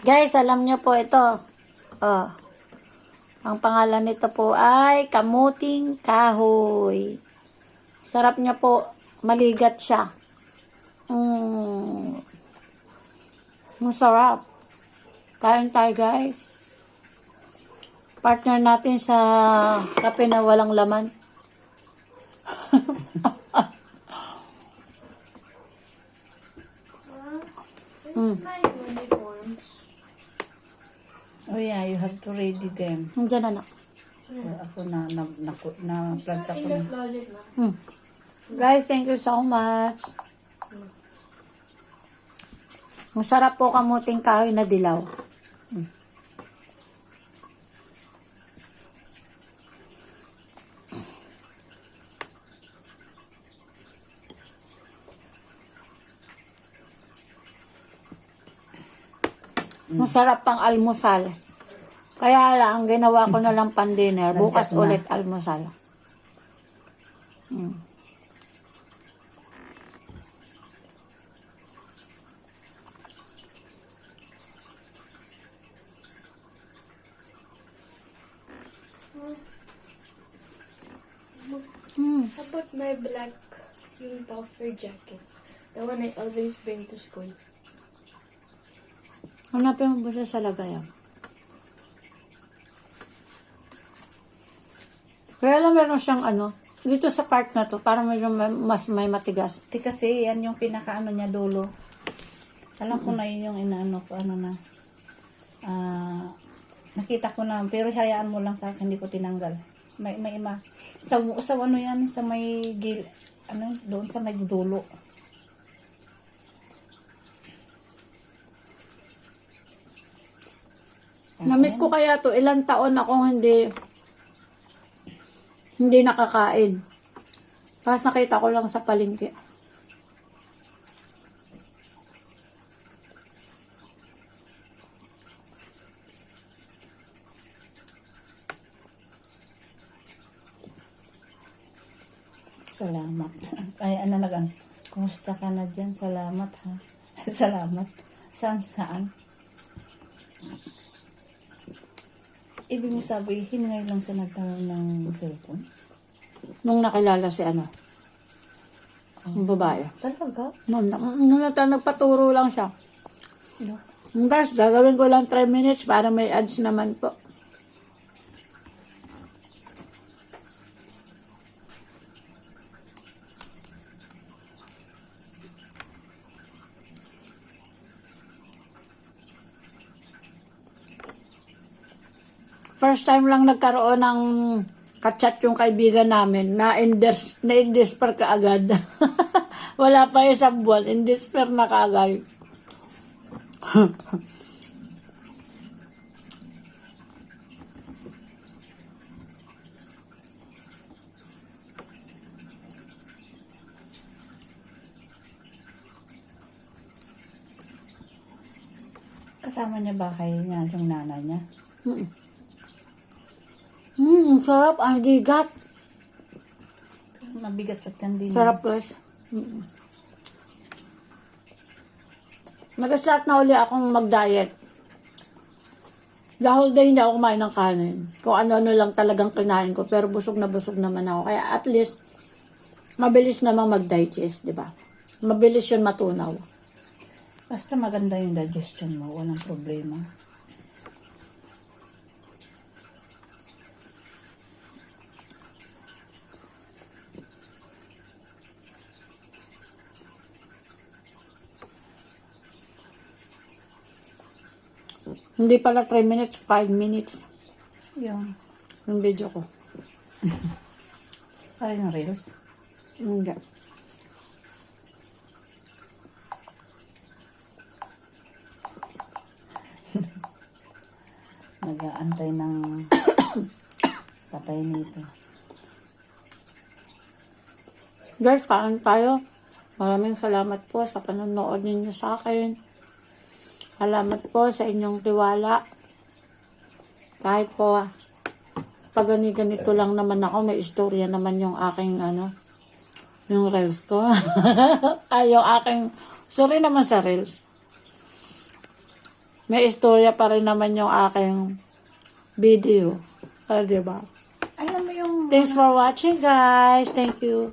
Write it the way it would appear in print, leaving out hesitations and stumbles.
Guys, alam nyo po ito. Oh. Ang pangalan nito po ay kamuting kahoy. Sarap niya po. Maligat siya. Masarap. Kain tayo, guys. Partner natin sa kape na walang laman. My uniforms. Oh yeah, you have to ready them. Nandiyan, anak. Ako na-plans ako In the na. closet na. Guys, thank you so much. Masarap po kamuting kahoy na dilaw. Masarap pang almusal. Kaya lang, ginawa ko na lang pan dinner. Bukas Nandiyan na. ulit almusal. How about my black yung puffer jacket? The one I always bring to school. Hanapin mo ba siya sa lagayan? Kaya lang meron siyang dito sa part na to, parang medyo mas may matigas. Kasi yan yung pinakaano niya dulo. Alam ko na yun yung inaano ko, nakita ko na, pero hayaan mo lang sa akin, hindi ko tinanggal. May sa ano yan, sa may doon sa may dulo. Namiss ko kaya to, ilang taon akong hindi nakakain. Tapos nakita ko lang sa palengke. Salamat. Ay, kumusta ka na dyan? Salamat ha. Salamat. Saan? Ibig mo sabihin ngayon lang sa nagkaroon ng cellphone? Nung nakilala si yung babae. Talaga? Nagpaturo lang siya. No. Tapos gagawin ko lang 3 minutes para may ads naman po. First time lang nagkaroon ng kachat yung kaibigan namin na in-despair ka agad. Wala pa isang buwan, in-despair na kaagad. Kasama niya bahay niya, yung nanay niya? Sarap. Ang gigat. Mabigat sa tiyan din. Sarap, guys. Nag-start na uli akong mag-diet. The whole day hindi ako kumain ng kanin. Kung ano-ano lang talagang kinain ko. Pero busog na busog naman ako. Kaya at least, mabilis namang mag-digest, di ba? Mabilis yun matunaw. Basta maganda yung digestion mo, walang problema. Hindi pala 3 minutes, 5 minutes. Yung Video ko. parang reels. Hindi. Nag-aantay ng patay nito. Guys, kain tayo. Maraming salamat po sa panonood ninyo sa akin. Salamat po sa inyong tiwala. Kahit po, pag ganito lang naman ako, may istorya naman yung aking, yung reels ko. Ay, yung aking, sorry naman sa reels. may istorya pa rin naman yung aking video. Diba? Alam mo yung Thanks for watching, guys. Thank you.